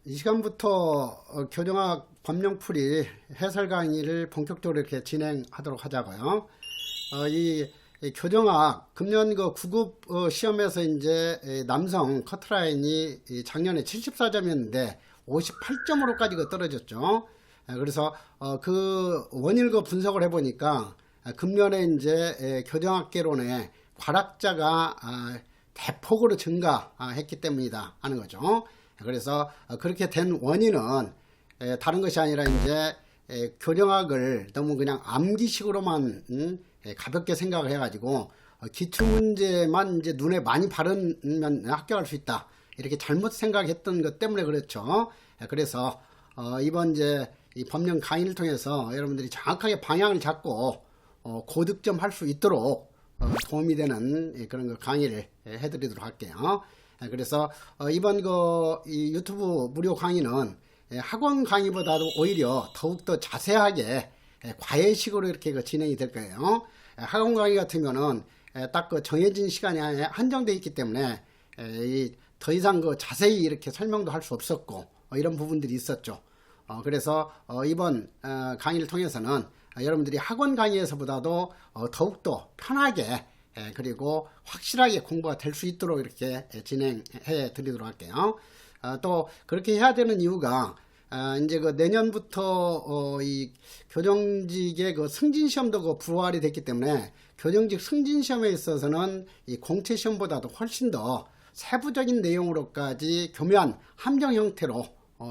이 시간부터 교정학 법령풀이 해설 강의를 본격적으로 이렇게 진행하도록 하자고요. 이 교정학 금년 그 9급 시험에서 이제 남성 커트라인이 작년에 74점이었는데 58점으로까지 떨어졌죠. 그래서 그 원인을 분석을 해보니까 금년에 이제 교정학개론의 과락자가 대폭으로 증가했기 때문이다 하는 거죠. 그래서 그렇게 된 원인은 다른 것이 아니라 이제 교정학을 너무 그냥 암기식으로만 가볍게 생각을 해가지고 기출문제만 이제 눈에 많이 바르면 합격할 수 있다 이렇게 잘못 생각했던 것 때문에 그렇죠. 그래서 이번 이제 이 법령 강의를 통해서 여러분들이 정확하게 방향을 잡고 고득점 할 수 있도록 도움이 되는 그런 강의를 해드리도록 할게요. 그래서 이번 이 유튜브 무료 강의는 학원 강의보다도 오히려 더욱더 자세하게 과외식으로 이렇게 진행이 될 거예요. 학원 강의 같으면은 딱 그 정해진 시간이 한정되어 있기 때문에 더 이상 자세히 이렇게 설명도 할 수 없었고 이런 부분들이 있었죠. 그래서 이번 강의를 통해서는 여러분들이 학원 강의에서보다도 더욱더 편하게 그리고 확실하게 공부가 될 수 있도록 이렇게 진행해 드리도록 할게요. 또 그렇게 해야 되는 이유가 이제 내년부터 이 교정직의 승진시험도 부활이 됐기 때문에 교정직 승진시험에 있어서는 이 공채시험보다도 훨씬 더 세부적인 내용으로까지 교묘한 함정 형태로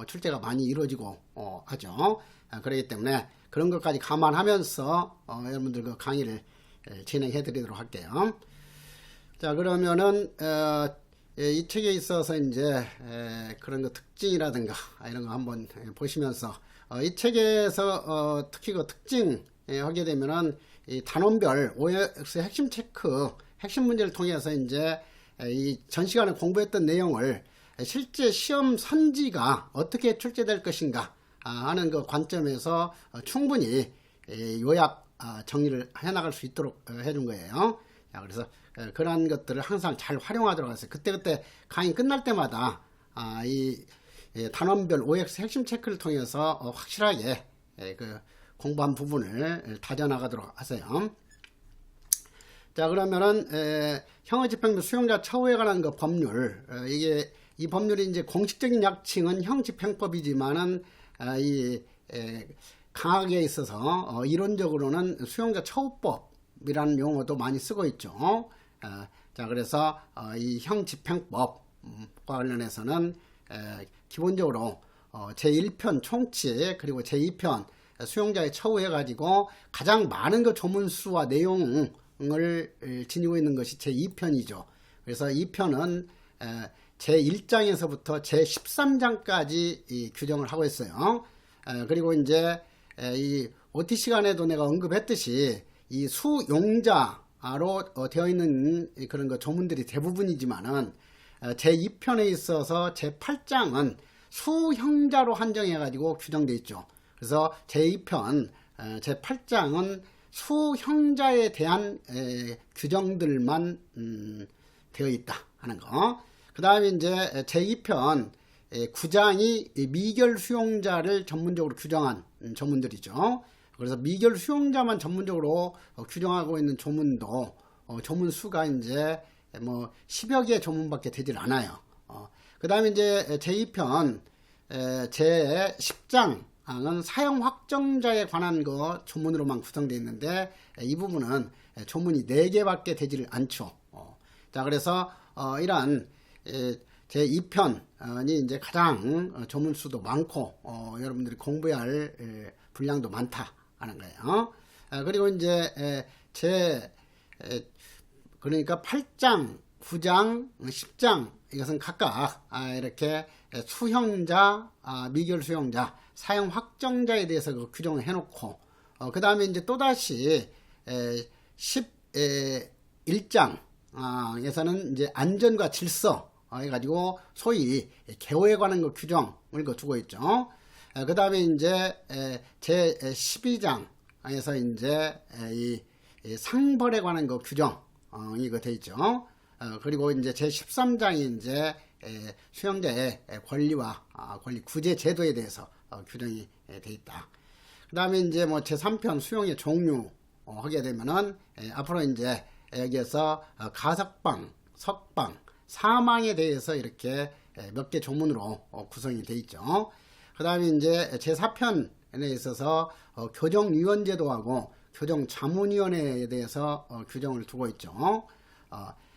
출제가 많이 이루어지고 하죠. 그렇기 때문에 그런 것까지 감안하면서 여러분들 강의를 진행해 드리도록 할게요. 자, 그러면은 이 책에 있어서 이제 그런 특징이라든가 이런 거 한번 보시면서 이 책에서 특히 특징 하게 되면은 이 단원별 OX 핵심 체크 핵심 문제를 통해서 이제 이 전 시간에 공부했던 내용을 실제 시험 선지가 어떻게 출제될 것인가 하는 관점에서 충분히 요약 정리를 해나갈 수 있도록 해준 거예요. 자, 그래서 그러한 것들을 항상 잘 활용하도록 하세요. 그때그때 강의 끝날 때마다 이 단원별 OX 핵심 체크를 통해서 확실하게 공부한 부분을 다져나가도록 하세요. 자, 그러면은 형의집행부 수용자 처우에 관한 법률 이 법률이 이제 공식적인 약칭은 형집행법이지만은 강하게 있어서 이론적으로는 수용자 처우법이라는 용어도 많이 쓰고 있죠. 자, 그래서 이 형집행법과 관련해서는 기본적으로 제1편 총칙 그리고 제2편 수용자의 처우해 가지고 가장 많은 조문수와 내용을 지니고 있는 것이 제2편이죠. 그래서 2편은 제1장에서부터 제13장까지 규정을 하고 있어요. 그리고 이제 이 OT 시간에도 내가 언급했듯이 이 수용자로 되어 있는 그런 조문들이 대부분이지만은 제2편에 있어서 제8장은 수형자로 한정해 가지고 규정되어 있죠. 그래서 제2편 제8장은 수형자에 대한 규정들만 되어 있다 하는 거. 그 다음에 이제 제2편 9장이 미결 수용자를 전문적으로 규정한 조문들이죠. 그래서 미결 수용자만 전문적으로 규정하고 있는 조문도 조문 수가 이제 10여 개의 조문밖에 되질 않아요. 그 다음에 이제 제2편 제10장은 사형 확정자에 관한 조문으로만 구성되어 있는데 이 부분은 조문이 4개밖에 되질 않죠. 자, 그래서 이러한 제2편이 이제 가장 조문수도 많고 여러분들이 공부해야 할 분량도 많다 하는 거예요. 그리고 이제 그러니까 8장, 9장, 10장 이것은 각각 이렇게 수형자, 미결 수용자, 사형 확정자에 대해서 규정을 해놓고 그 다음에 이제 또다시 11장에서는 이제 안전과 질서 해가지고 소위 개호에 관한 규정을 두고 있죠. 그 다음에 이제 제 12장에서 이제 이 상벌에 관한 규정 이거 돼 있죠. 그리고 이제 제 13장이 이제 수용자의 권리와 권리 구제 제도에 대해서 규정이 돼 있다. 그 다음에 이제 뭐 제3편 수용의 종류 하게 되면은 앞으로 이제 여기에서 가석방, 석방, 사망에 대해서 이렇게 몇 개 조문으로 구성이 돼 있죠. 그 다음에 이제 제4편에 있어서 교정위원제도하고 교정자문위원회에 대해서 규정을 두고 있죠.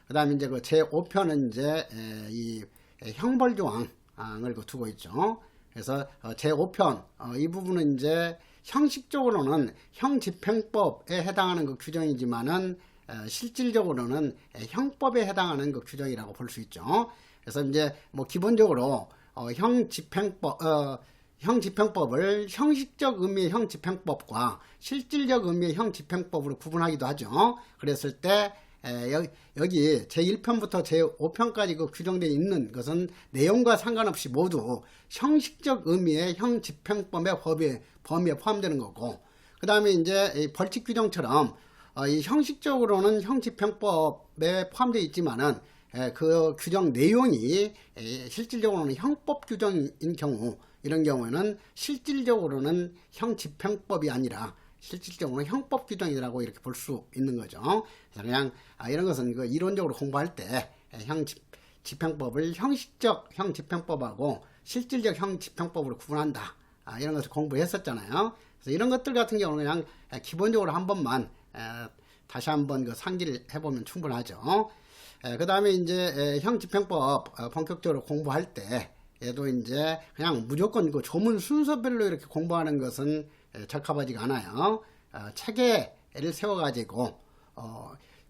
그 다음에 이제 그 제5편은 이제 이 형벌조항을 두고 있죠. 그래서 제5편 이 부분은 이제 형식적으로는 형집행법에 해당하는 그 규정이지만은 실질적으로는 형법에 해당하는 그 규정이라고 볼 수 있죠. 그래서 이제 뭐 기본적으로 형집행법을 형식적 의미의 형집행법과 실질적 의미의 형집행법으로 구분하기도 하죠. 그랬을 때 여기 제1편부터 제5편까지 그 규정되어 있는 것은 내용과 상관없이 모두 형식적 의미의 형집행법의 범위에 포함되는 거고, 그 다음에 이제 벌칙 규정처럼 이 형식적으로는 형집행법에 포함되어 있지만은 그 규정 내용이 실질적으로는 형법 규정인 경우, 이런 경우에는 실질적으로는 형집행법이 아니라 실질적으로 형법 규정이라고 이렇게 볼 수 있는 거죠. 그래서 그냥 이런 것은 그 이론적으로 공부할 때 형집행법을 형식적 형집행법하고 실질적 형집행법으로 구분한다. 이런 것을 공부했었잖아요. 그래서 이런 것들 같은 경우는 그냥 기본적으로 한 번만 다시 한번 그 상기를 해보면 충분하죠. 그 다음에 이제 형집행법 본격적으로 공부할 때 얘도 이제 그냥 무조건 그 조문 순서별로 이렇게 공부하는 것은 적합하지가 않아요. 체계를 세워가지고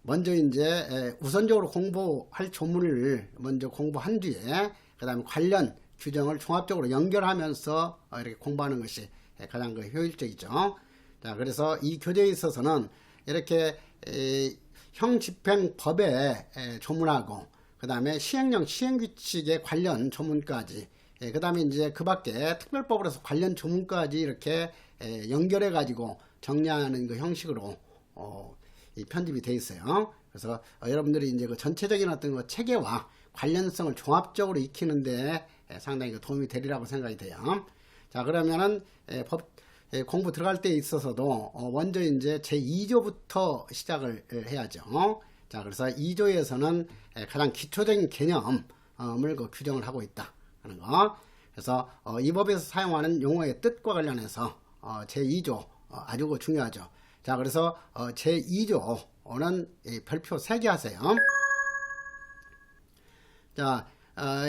먼저 이제 우선적으로 공부할 조문을 먼저 공부한 뒤에 그 다음에 관련 규정을 종합적으로 연결하면서 이렇게 공부하는 것이 가장 그 효율적이죠. 자, 그래서 이 교재에 있어서는 이렇게 형집행법에 조문하고 그 다음에 시행령 시행규칙에 관련 조문까지, 그 다음에 이제 그 밖에 특별법으로서 관련 조문까지 이렇게 연결해 가지고 정리하는 그 형식으로 이 편집이 되어 있어요. 그래서 여러분들이 이제 그 전체적인 어떤 그 체계와 관련성을 종합적으로 익히는데 상당히 그 도움이 되리라고 생각이 돼요. 자, 그러면은 법 공부 들어갈 때 있어서도 먼저 이제 제2조부터 시작을 해야죠. 자, 그래서 2조에서는 가장 기초적인 개념을 그 규정을 하고 있다 하는 거. 그래서 이 법에서 사용하는 용어의 뜻과 관련해서 제2조 아주 그 중요하죠. 자, 그래서 제2조는 별표 3개 하세요. 자,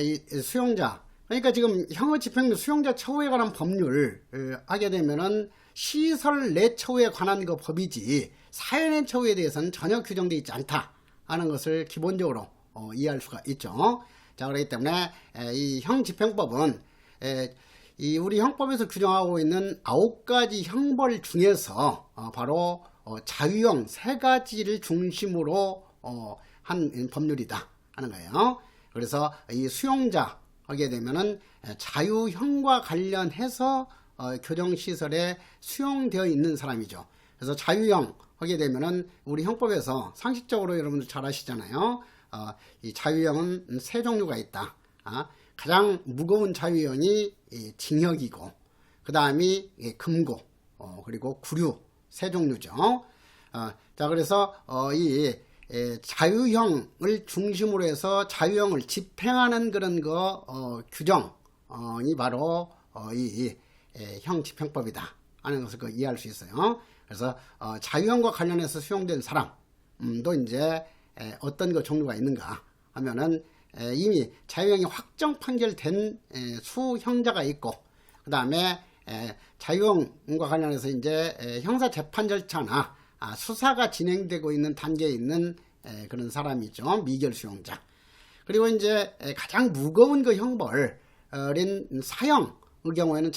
이 수용자, 그러니까 지금 형의 집행부 수용자 처우에 관한 법률을 하게 되면은 시설 내 처우에 관한 그 법이지 사연의 처우에 대해서는 전혀 규정되어 있지 않다 하는 것을 기본적으로 이해할 수가 있죠. 자, 그렇기 때문에 이 형집행법은 이 우리 형법에서 규정하고 있는 9가지 형벌 중에서 바로 자유형 3가지를 중심으로 한 법률이다 하는 거예요. 그래서 이 수용자 하게 되면은 자유형과 관련해서 교정시설에 수용되어 있는 사람이죠. 그래서 자유형 하게 되면은 우리 형법에서 상식적으로 여러분들 잘 아시잖아요. 이 자유형은 3종류가 있다. 가장 무거운 자유형이 징역이고, 그 다음이 금고, 그리고 구류 3종류죠. 자, 그래서 이 자유형을 중심으로 해서 자유형을 집행하는 그런 규정이 바로 이 형집행법이다 하는 것을 이해할 수 있어요. 그래서 자유형과 관련해서 수용된 사람도 이제 어떤 그 종류가 있는가 하면은 이미 자유형이 확정 판결된 수형자가 있고, 그 다음에 자유형과 관련해서 이제 형사 재판 절차나 수사가 진행되고 있는 단계에 있는 그런 사람이죠. 미결 수용자. 그리고 이제 가장 무거운 그 형벌인 사형의 경우에는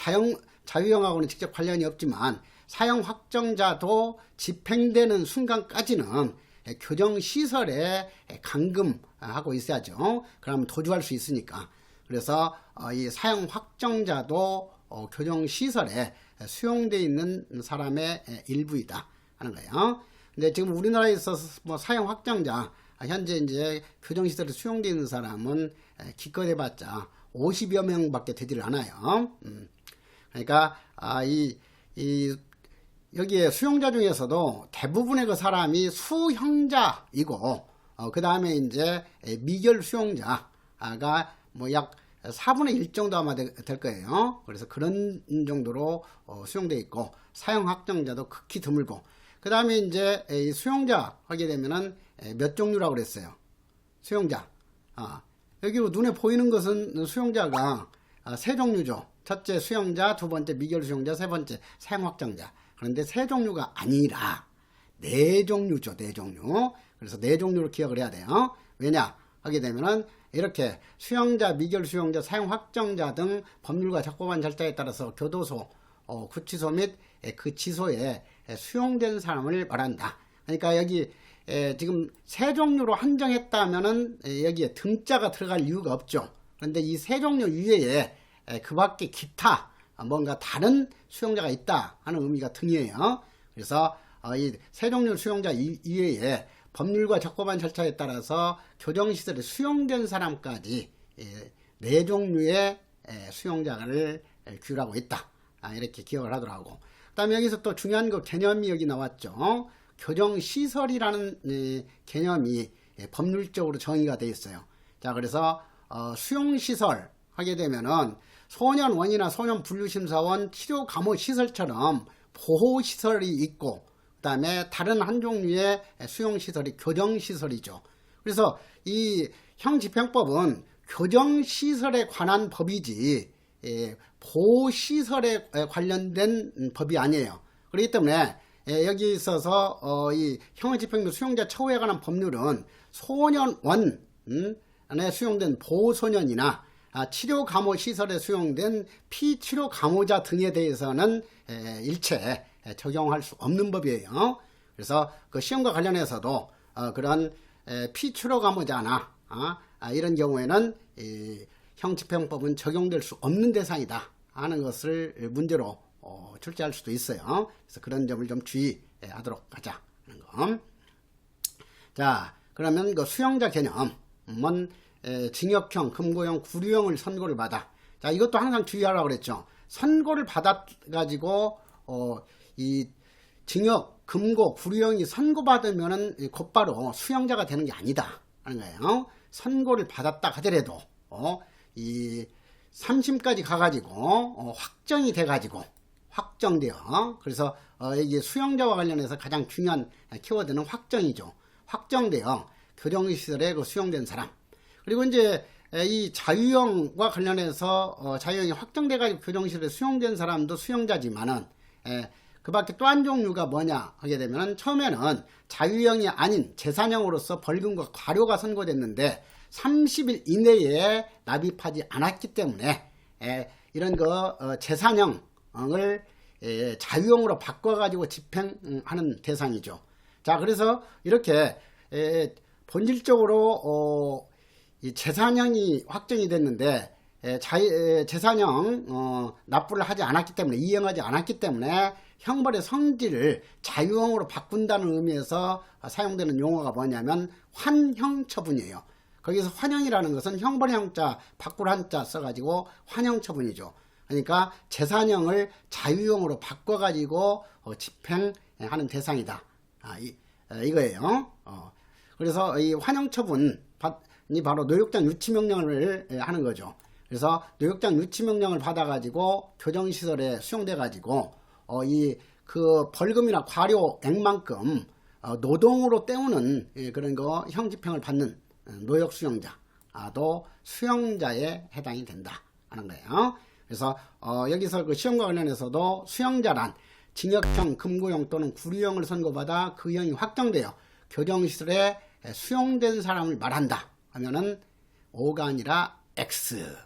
자유형하고는 직접 관련이 없지만 사형 확정자도 집행되는 순간까지는 교정시설에 감금하고 있어야죠. 그러면 도주할 수 있으니까. 그래서 이 사형 확정자도 교정시설에 수용되어 있는 사람의 일부이다 하는 거예요. 근데 지금 우리나라에 있어서 뭐 사형 확정자 현재 이제 교정시설에 수용되어 있는 사람은 기껏해봤자 50여 명밖에 되질 않아요. 그러니까 여기에 수용자 중에서도 대부분의 그 사람이 수형자이고, 그 다음에 이제 미결 수용자가 뭐 약 4분의 1 정도 아마 될 거예요. 그래서 그런 정도로 수용되어 있고, 사형 확정자도 극히 드물고, 그 다음에 이제 수용자 하게 되면은 몇 종류라고 그랬어요. 수용자. 여기 눈에 보이는 것은 수용자가 세 종류죠. 첫째 수용자, 두 번째 미결 수용자, 세 번째 사형 확정자. 그런데 세 종류가 아니라 네 종류죠. 네 종류. 그래서 네 종류로 기억을 해야 돼요. 왜냐 하게 되면은 이렇게 수용자, 미결 수용자, 사형 확정자 등 법률과 적법한 절차에 따라서 교도소, 구치소 및 그 지소에 수용된 사람을 말한다. 그러니까 여기 지금 세 종류로 한정했다면은 여기에 등자가 들어갈 이유가 없죠. 그런데 이 세 종류 이외에 그 밖에 기타 뭔가 다른 수용자가 있다 하는 의미가 등이에요. 그래서 이 세 종류 수용자 이외에 법률과 적법한 절차에 따라서 교정시설에 수용된 사람까지 네 종류의 수용자를 규율하고 있다. 이렇게 기억을 하더라고. 그 다음에 여기서 또 중요한 그 개념이 여기 나왔죠. 교정시설이라는 개념이 법률적으로 정의가 되어 있어요. 자, 그래서 수용시설 하게 되면은 소년원이나 소년분류심사원, 치료감호시설처럼 보호시설이 있고, 그 다음에 다른 한 종류의 수용시설이 교정시설이죠. 그래서 이 형집행법은 교정시설에 관한 법이지 보호시설에 관련된 법이 아니에요. 그렇기 때문에 여기 있어서 이 형집행법 수용자 처우에 관한 법률은 소년원에 수용된 보호소년이나 치료감호시설에 수용된 피치료감호자 등에 대해서는 일체 적용할 수 없는 법이에요. 그래서 그 시험과 관련해서도 그런 피치료감호자나 이런 경우에는 형집행법은 적용될 수 없는 대상이다 하는 것을 문제로 출제할 수도 있어요. 그래서 그런 점을 좀 주의하도록 하자 하는 거. 자, 그러면 그 수용자 개념은 징역형, 금고형, 구류형을 선고를 받아. 자, 이것도 항상 주의하라고 그랬죠. 선고를 받아가지고 이 징역, 금고, 구류형이 선고받으면은 곧바로 수용자가 되는 게 아니다 하는 거예요. 선고를 받았다 하더라도 이 3심까지 가가지고 확정이 돼가지고 확정돼요. 그래서 이게 수용자와 관련해서 가장 중요한 키워드는 확정이죠. 확정돼요. 교정시설에 그 수용된 사람. 그리고 이제 이 자유형과 관련해서 자유형이 확정돼가지고 교정시설에 수용된 사람도 수용자지만은 그 밖에 또 한 종류가 뭐냐 하게 되면은 처음에는 자유형이 아닌 재산형으로서 벌금과 과료가 선고됐는데 30일 이내에 납입하지 않았기 때문에 이런 거 재산형을 자유형으로 바꿔가지고 집행하는 대상이죠. 자, 그래서 이렇게 본질적으로 이 재산형이 확정이 됐는데 재산형 납부를 하지 않았기 때문에, 이행하지 않았기 때문에 형벌의 성질을 자유형으로 바꾼다는 의미에서 사용되는 용어가 뭐냐면 환형처분이에요. 거기서 환형이라는 것은 형벌의 형자, 바꿀 한자 써가지고 환형처분이죠. 그러니까 재산형을 자유형으로 바꿔가지고 집행하는 대상이다. 이거예요. 그래서 이 환형처분이 바로 노역장 유치명령을 하는 거죠. 그래서 노역장 유치명령을 받아가지고 교정시설에 수용돼가지고 그 벌금이나 과료액만큼 노동으로 때우는 그런 거 형집행을 받는 노역 수용자도 수용자에 해당이 된다 하는 거예요. 그래서 여기서 그 시험과 관련해서도 수용자란 징역형, 금고형 또는 구류형을 선고받아 그 형이 확정되어 교정시설에 수용된 사람을 말한다 하면은 O가 아니라 X.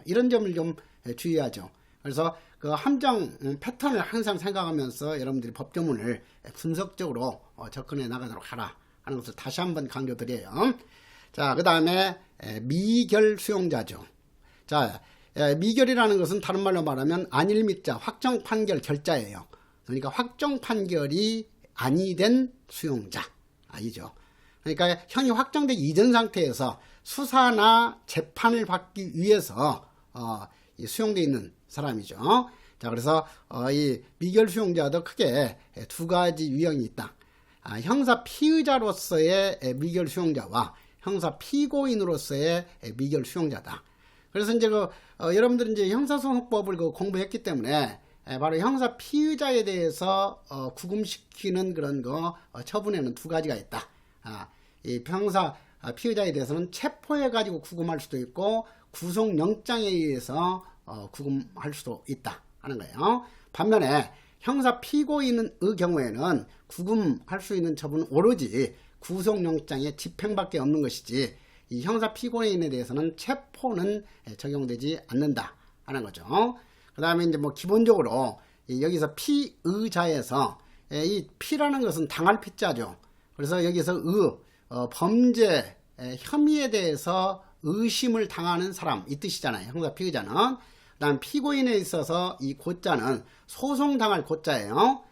이런 점을 좀 주의하죠. 그래서 그 함정 패턴을 항상 생각하면서 여러분들이 법조문을 분석적으로 접근해 나가도록 하라 하는 것을 다시 한번 강조드려요. 자, 그 다음에 미결 수용자죠. 자, 미결이라는 것은 다른 말로 말하면 안일미자 확정 판결 결자예요. 그러니까 확정 판결이 아니된 수용자 아니죠. 그러니까 형이 확정되기 이전 상태에서 수사나 재판을 받기 위해서 이 수용되어 있는 사람이죠. 자, 그래서 이 미결 수용자도 크게 두 가지 유형이 있다. 형사 피의자로서의 미결 수용자와 형사 피고인으로서의 미결 수용자다. 그래서 이제 여러분들은 이제 형사소송법을 공부했기 때문에 바로 형사 피의자에 대해서 구금시키는 그런 처분에는 두 가지가 있다. 이 형사 피의자에 대해서는 체포해 가지고 구금할 수도 있고 구속영장에 의해서 구금할 수도 있다 하는 거예요. 반면에 형사 피고인의 경우에는 구금할 수 있는 처분은 오로지 구속영장의 집행밖에 없는 것이지 이 형사 피고인에 대해서는 체포는 적용되지 않는다 하는 거죠. 그 다음에 이제 기본적으로 여기서 피의자에서 이 피라는 것은 당할 피자죠. 그래서 여기서 범죄 혐의에 대해서 의심을 당하는 사람 이 뜻이잖아요. 형사 피의자는. 그 다음 피고인에 있어서 이 고자는 소송당할 고자예요.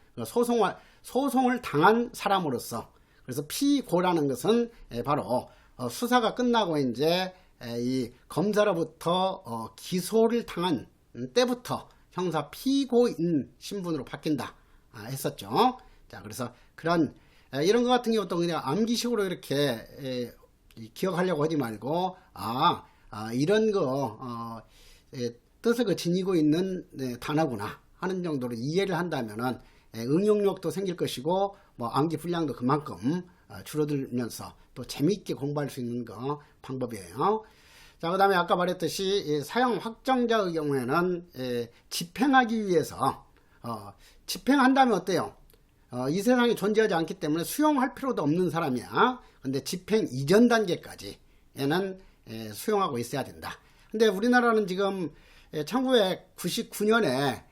소송을 당한 사람으로서. 그래서 피고라는 것은 바로 수사가 끝나고 이제 이 검사로부터 기소를 당한 때부터 형사 피고인 신분으로 바뀐다 했었죠. 자, 그래서 이런 것 같은 경우도 그냥 암기식으로 이렇게 기억하려고 하지 말고 이런 뜻을 지니고 있는 단어구나 하는 정도로 이해를 한다면은 응용력도 생길 것이고 암기 분량도 그만큼 줄어들면서 또 재미있게 공부할 수 있는 방법이에요. 자, 그 다음에 아까 말했듯이 사형 확정자의 경우에는 집행하기 위해서 집행한다면 어때요? 이 세상에 존재하지 않기 때문에 수용할 필요도 없는 사람이야. 근데 집행 이전 단계까지는 수용하고 있어야 된다. 근데 우리나라는 지금 1999년에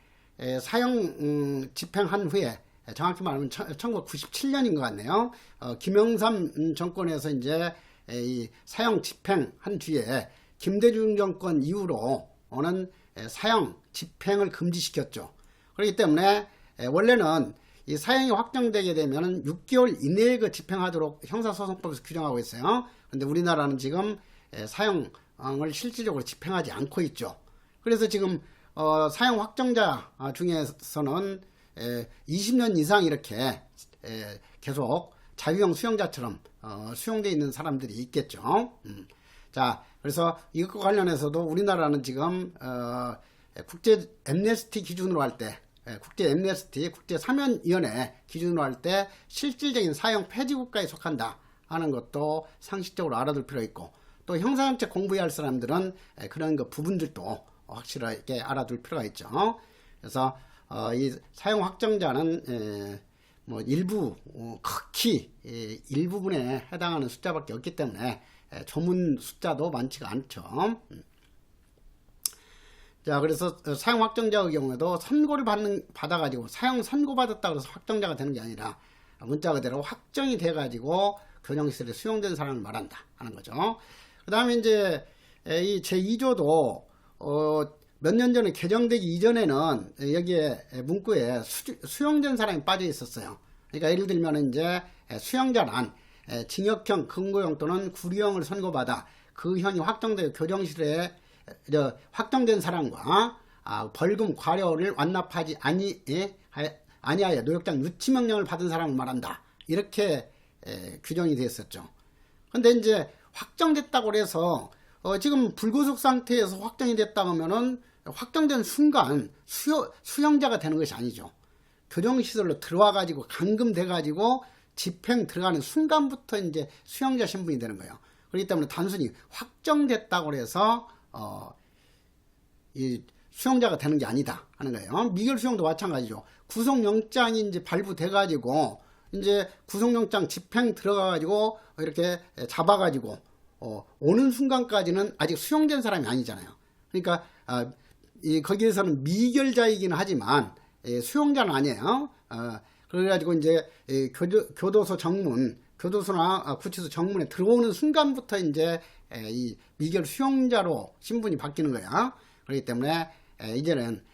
사형 집행한 후에 정확히 말하면 1997년인 것 같네요. 김영삼 정권에서 이제 이 사형 집행한 뒤에 김대중 정권 이후로는 사형 집행을 금지시켰죠. 그렇기 때문에 원래는 이 사형이 확정되게 되면 6개월 이내에 집행하도록 형사소송법에서 규정하고 있어요. 그런데 우리나라는 지금 사형을 실질적으로 집행하지 않고 있죠. 그래서 지금 사형 확정자 중에서는 20년 이상 이렇게 계속 자유형 수용자처럼 수용되어 있는 사람들이 있겠죠. 자, 그래서 이것과 관련해서도 우리나라는 지금 국제 엠네스티 기준으로 할 때, 국제 엠네스티, 국제 사면위원회 기준으로 할 때 실질적인 사형 폐지 국가에 속한다 하는 것도 상식적으로 알아둘 필요 있고, 또 형사정책 공부해야 할 사람들은 그런 부분들도 확실하게 알아둘 필요가 있죠. 그래서 이 사형 확정자는 일부 극히 일부분에 해당하는 숫자밖에 없기 때문에 조문 숫자도 많지가 않죠. 자, 그래서 사형 확정자의 경우에도 선고를 받아가지고 사형 선고받았다 그래서 확정자가 되는 게 아니라 문자 그대로 확정이 돼가지고 교정시설에 수용된 사람을 말한다 하는 거죠. 그 다음에 이제 이 제2조도 몇 년 전에 개정되기 이전에는 여기에 문구에 수용된 사람이 빠져 있었어요. 그러니까 예를 들면 이제 수용자란 징역형, 금고형 또는 구류형을 선고받아 그 형이 확정되어 교정실에 확정된 사람과 벌금 과료를 완납하지 아니하여 노역장 유치 명령을 받은 사람을 말한다. 이렇게 규정이 됐었죠. 근데 이제 확정됐다고 해서 지금 불구속 상태에서 확정이 됐다 하면은 확정된 순간 수용자가 되는 것이 아니죠. 교정시설로 들어와 가지고 감금돼 가지고 집행 들어가는 순간부터 이제 수용자 신분이 되는 거예요. 그렇기 때문에 단순히 확정됐다고 해서 이 수용자가 되는 게 아니다 하는 거예요. 미결 수용도 마찬가지죠. 구속영장이 이제 발부돼 가지고 이제 구속영장 집행 들어가 가지고 이렇게 잡아 가지고 오는 순간까지는 아직 수용된 사람이 아니잖아요. 그러니까 거기에서는 미결자이기는 하지만 수용자는 아니에요. 그래가지고 이제 교도소 정문, 교도소나 구치소 정문에 들어오는 순간부터 이제 이 미결 수용자로 신분이 바뀌는 거야. 그렇기 때문에 이제는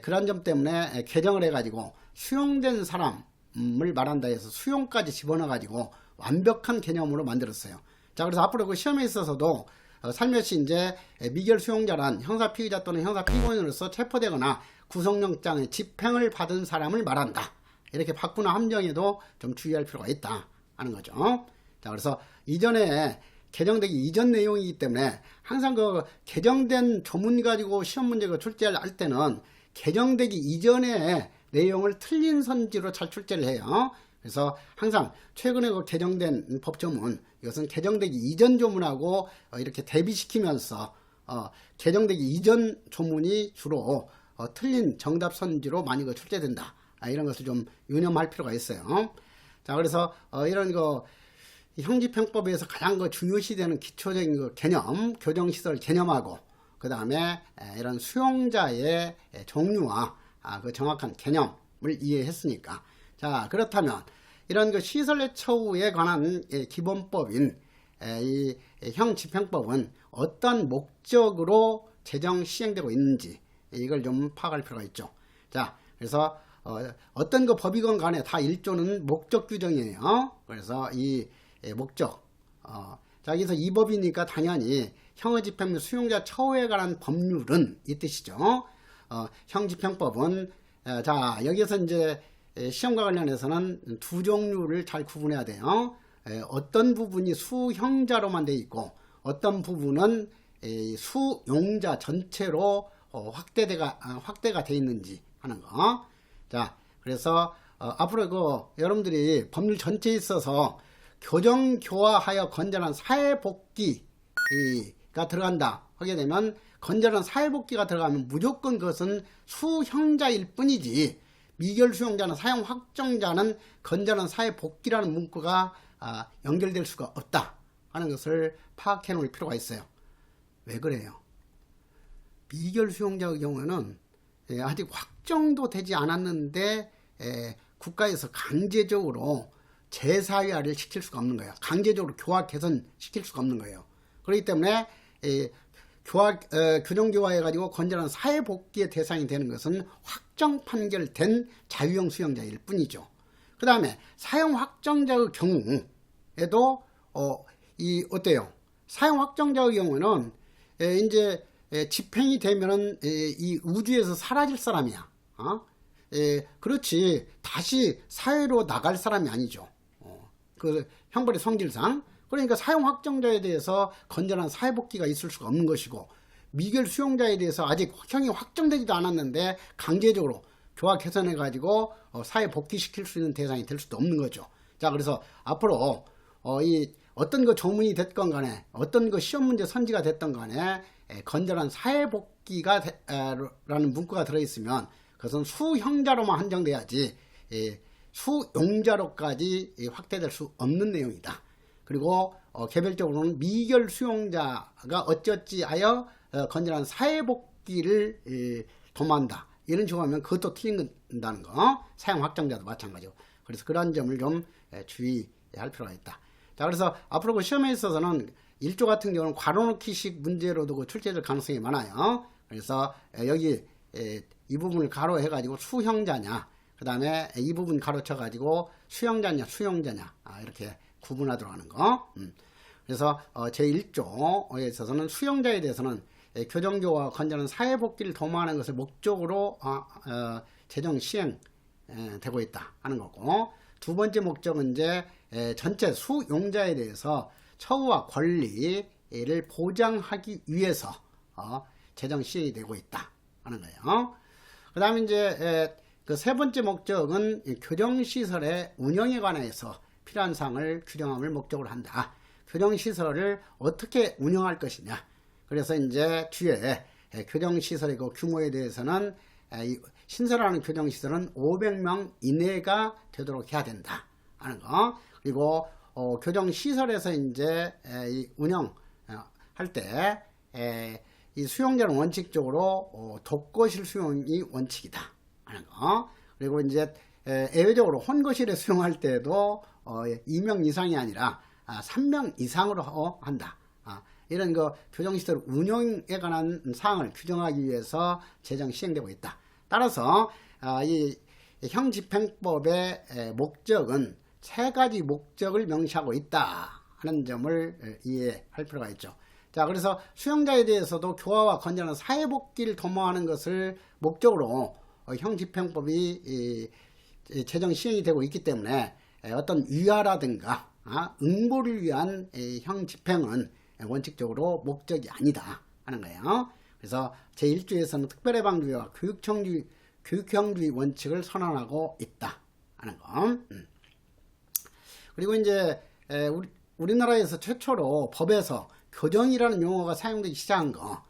그런 점 때문에 개정을 해가지고 수용된 사람을 말한다 해서 수용까지 집어넣어가지고 완벽한 개념으로 만들었어요. 자, 그래서 앞으로 그 시험에 있어서도 살며시 이제 미결 수용자란 형사 피의자 또는 형사 피고인으로서 체포되거나 구속영장의 집행을 받은 사람을 말한다. 이렇게 바꾸나 함정에도 좀 주의할 필요가 있다 하는 거죠. 자, 그래서 이전에 개정되기 이전 내용이기 때문에 항상 그 개정된 조문 가지고 시험 문제가 출제를 할 때는 개정되기 이전에 내용을 틀린 선지로 잘 출제를 해요. 그래서 항상 최근에 그 개정된 법조문, 이것은 개정되기 이전 조문하고 이렇게 대비시키면서 개정되기 이전 조문이 주로 틀린 정답 선지로 많이 출제된다. 이런 것을 좀 유념할 필요가 있어요. 자, 그래서 이런 형집행법에서 가장 중요시되는 기초적인 개념, 교정시설 개념하고 그 다음에 이런 수용자의 종류와 그 정확한 개념을 이해했으니까, 자, 그렇다면 이런 시설의 처우에 관한 기본법인 이 형집행법은 어떤 목적으로 제정 시행되고 있는지 이걸 좀 파악할 필요가 있죠. 자, 그래서 어떤 법이건 간에 다 1조는 목적 규정이에요. 그래서 이 목적, 자, 여기서 이 법이니까 당연히 형의집행 및 수용자 처우에 관한 법률은 이 뜻이죠. 형집행법은 자, 여기서 이제 시험과 관련해서는 두 종류를 잘 구분해야 돼요. 어떤 부분이 수형자로만 되어 있고 어떤 부분은 수용자 전체로 확대가 되어 있는지 하는 거. 자, 그래서 앞으로 여러분들이 법률 전체에 있어서 교정교화하여 건전한 사회복귀가 들어간다 하게 되면, 건전한 사회복귀가 들어가면 무조건 그것은 수형자일 뿐이지 미결 수용자나 사형 확정자는 건전한 사회복귀라는 문구가 연결될 수가 없다 하는 것을 파악해 놓을 필요가 있어요. 왜 그래요? 미결 수용자의 경우에는 아직 확정도 되지 않았는데 국가에서 강제적으로 재사회화를 시킬 수가 없는 거예요. 강제적으로 교화 개선 시킬 수가 없는 거예요. 그렇기 때문에 교정교화해가지고 건전한 사회복귀의 대상이 되는 것은 확정 판결된 자유형 수용자일 뿐이죠. 그 다음에 사형 확정자의 경우에도 어때요? 사형 확정자의 경우는 이제 집행이 되면은 이 우주에서 사라질 사람이야. 그렇지 다시 사회로 나갈 사람이 아니죠. 그 형벌의 성질상. 그러니까 사형 확정자에 대해서 건전한 사회복귀가 있을 수가 없는 것이고, 미결 수용자에 대해서 아직 형이 확정되지도 않았는데 강제적으로 교화 개선해 가지고 사회복귀시킬 수 있는 대상이 될 수도 없는 거죠. 자, 그래서 앞으로 이 어떤 조문이 됐건 간에 어떤 시험 문제 선지가 됐던 간에 건전한 사회복귀가 라는 문구가 들어있으면 그것은 수형자로만 한정돼야지 수용자로까지 확대될 수 없는 내용이다. 그리고 개별적으로는 미결 수용자가 어찌어찌 하여 건전한 사회복귀를 도모한다, 이런 식으로 하면 그것도 틀린다는 거. 사형 확정자도 마찬가지고. 그래서 그런 점을 좀 주의할 필요가 있다. 자, 그래서 앞으로 그 시험에 있어서는 1조 같은 경우는 괄호넣기식 문제로도 출제될 가능성이 많아요. 그래서 여기 이 부분을 가로해 가지고 수형자냐, 그 다음에 이 부분 가로쳐 가지고 수형자냐 수용자냐 이렇게 구분하도록 하는 거. 그래서 제1조에 있어서는 수용자에 대해서는 교정교화 건전한 사회복귀를 도모하는 것을 목적으로 제정 시행되고 있다 하는 거고, 두 번째 목적은 이제 전체 수용자에 대해서 처우와 권리를 보장하기 위해서 제정 시행이 되고 있다 하는 거예요. 그 다음에 이제 그 세 번째 목적은 교정시설의 운영에 관해서 필요한 사항을 규정함을 목적으로 한다. 교정시설을 어떻게 운영할 것이냐. 그래서 이제 뒤에 교정시설의 그 규모에 대해서는 신설하는 교정시설은 500명 이내가 되도록 해야 된다 하는 거. 그리고 교정시설에서 이제 운영할 때 이 수용자는 원칙적으로 독거실 수용이 원칙이다 하는 거. 그리고 이제 예외적으로 혼거실에 수용할 때도 2명 이상이 아니라 3명 이상으로 한다. 이런 교정시설 운영에 관한 사항을 규정하기 위해서 제정 시행되고 있다. 따라서 이 형집행법의 목적은 세 가지 목적을 명시하고 있다 하는 점을 이해할 필요가 있죠. 자, 그래서 수용자에 대해서도 교화와 건전한 사회복귀를 도모하는 것을 목적으로 형집행법이 제정 시행이 되고 있기 때문에 어떤 위화라든가 응보를 위한 형집행은 원칙적으로 목적이 아니다 하는 거예요. 그래서 제1조에서는 특별해방주의와 교육형주의 원칙을 선언하고 있다 하는 거. 그리고 이제 우리나라에서 최초로 법에서 교정이라는 용어가 사용되기 시작한 거.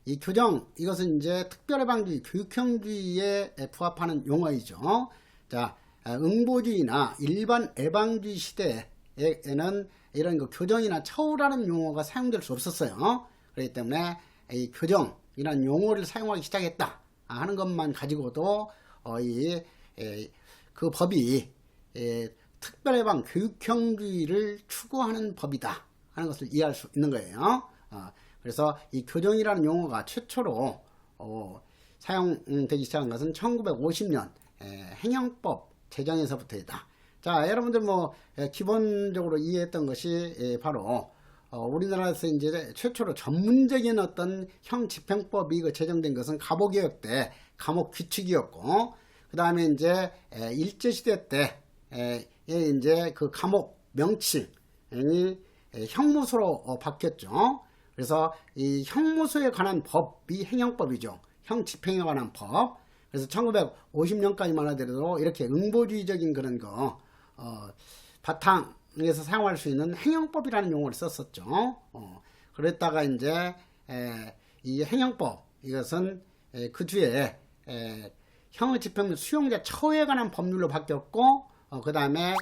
이 교정, 이것은 이제 특별해방주의, 교육형주의에 부합하는 용어이죠. 자, 응보주의나 일반 해방주의 시대에는 이런 그 교정이나 처우라는 용어가 사용될 수 없었어요. 그렇기 때문에 이 교정이라는 용어를 사용하기 시작했다 하는 것만 가지고도 그 법이 특별해방 교육형주의를 추구하는 법이다 하는 것을 이해할 수 있는 거예요. 그래서 이 교정이라는 용어가 최초로 사용되기 시작한 것은 1950년 행정법 제정에서부터이다. 자, 여러분들 뭐 기본적으로 이해했던 것이 바로 우리나라에서 이제 최초로 전문적인 어떤 형집행법이 제정된 것은 갑오개혁 때 감옥 규칙이었고, 그 다음에 이제 일제시대 때 이제 그 감옥 명칭이 형무소로 바뀌었죠. 그래서 이 형무소에 관한 법이 행정법이죠. 형집행에 관한 법. 그래서 1950년까지만 하더라도 이렇게 응보주의적인 그런 거 바탕에서 사용할 수 있는 행정법이라는 용어를 썼었죠. 그랬다가 이제 이 행정법, 이것은 그 뒤에 형의 집행 수용자 처우에 관한 법률로 바뀌었고, 그 다음에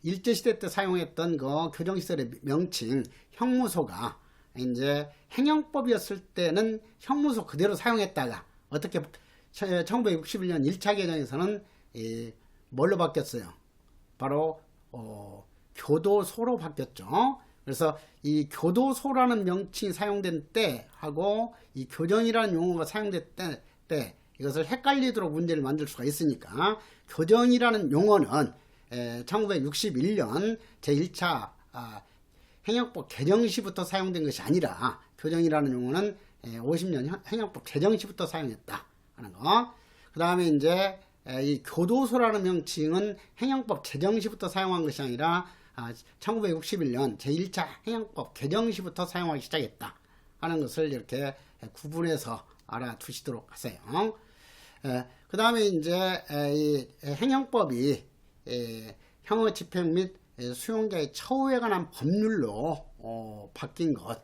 일제시대 때 사용했던 그 교정시설의 명칭 형무소가 이제 행정법이었을 때는 형무소 그대로 사용했다가 어떻게 1961년 1차 개정에서는 뭘로 바뀌었어요? 바로 교도소로 바뀌었죠. 그래서 이 교도소라는 명칭이 사용된 때하고 이 교정이라는 용어가 사용된 때 이것을 헷갈리도록 문제를 만들 수가 있으니까 교정이라는 용어는 1961년 제1차 행정법 개정 시부터 사용된 것이 아니라 교정이라는 용어는 50년 행정법 개정 시부터 사용했다 하는 거. 그 다음에 이제 이 교도소라는 명칭은 행정법 제정 시부터 사용한 것이 아니라 1961년 제1차 행정법 개정 시부터 사용하기 시작했다 하는 것을 이렇게 구분해서 알아두시도록 하세요. 그 다음에 이제 이 행정법이 형의 집행 및 수용자의 처우에 관한 법률로 바뀐 것,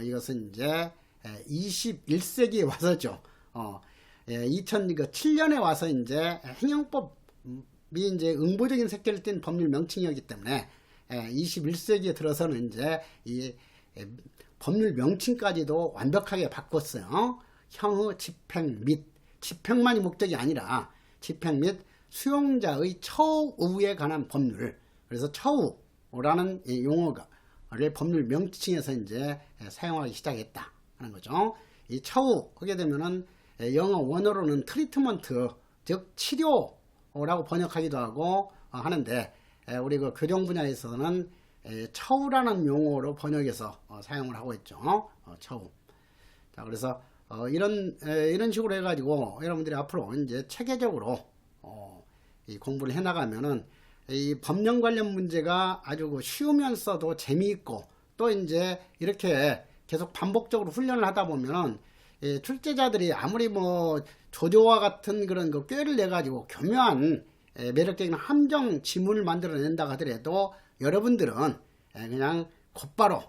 이것은 이제 21세기에 와서죠. 2007년에 와서 이제 행정법이 이제 응보적인 색깔을 띤 법률 명칭이었기 때문에 21세기에 들어서는 이제 이 법률 명칭까지도 완벽하게 바꿨어요. 형의 집행 및, 집행만이 목적이 아니라 집행 및 수용자의 처우에 관한 법률. 그래서 처우라는 용어를 법률 명칭에서 이제 사용하기 시작했다 하는 거죠. 이 처우 하게 되면은 영어 원어로는 트리트먼트, 즉 치료라고 번역하기도 하고 하는데, 우리 그 교정 분야에서는 처우라는 용어로 번역해서 사용을 하고 있죠. 처우. 자, 그래서 이런 식으로 해가지고 여러분들이 앞으로 이제 체계적으로 이 공부를 해나가면은 이 법령 관련 문제가 아주 쉬우면서도 재미있고, 또 이제 이렇게 계속 반복적으로 훈련을 하다 보면은 출제자들이 아무리 뭐 조조와 같은 그런 그 꾀를 내 가지고 교묘한 매력적인 함정 지문을 만들어낸다 하더라도 여러분들은 그냥 곧바로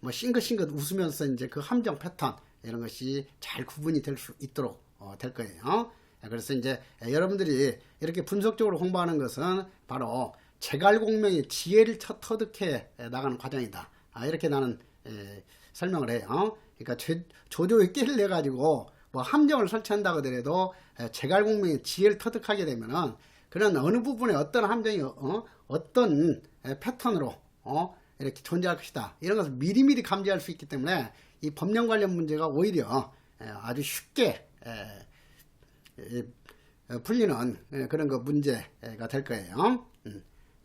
뭐 싱긋싱긋 웃으면서 이제 그 함정 패턴 이런 것이 잘 구분이 될 수 있도록 될 거예요. 그래서 이제 여러분들이 이렇게 분석적으로 공부하는 것은 바로 제갈공명의 지혜를 터득해 나가는 과정이다. 이렇게 나는 설명을 해요. 그러니까 조조의 깨를 내 가지고 뭐 함정을 설치한다고 하더라도 제갈공명의 지혜를 터득하게 되면은 그런 어느 부분에 어떤 함정이 어떤 패턴으로 이렇게 존재할 것이다, 이런 것을 미리미리 감지할 수 있기 때문에 이 법령 관련 문제가 오히려 아주 쉽게 풀리는 그런 거 문제가 될 거예요.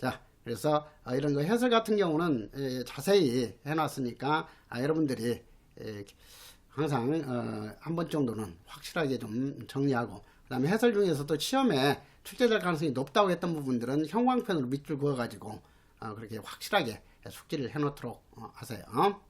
자, 그래서 이런 거 해설 같은 경우는 자세히 해놨으니까 여러분들이 항상 한 번 정도는 확실하게 좀 정리하고, 그 다음에 해설 중에서도 시험에 출제될 가능성이 높다고 했던 부분들은 형광펜으로 밑줄 그어가지고 그렇게 확실하게 숙지를 해놓도록 하세요.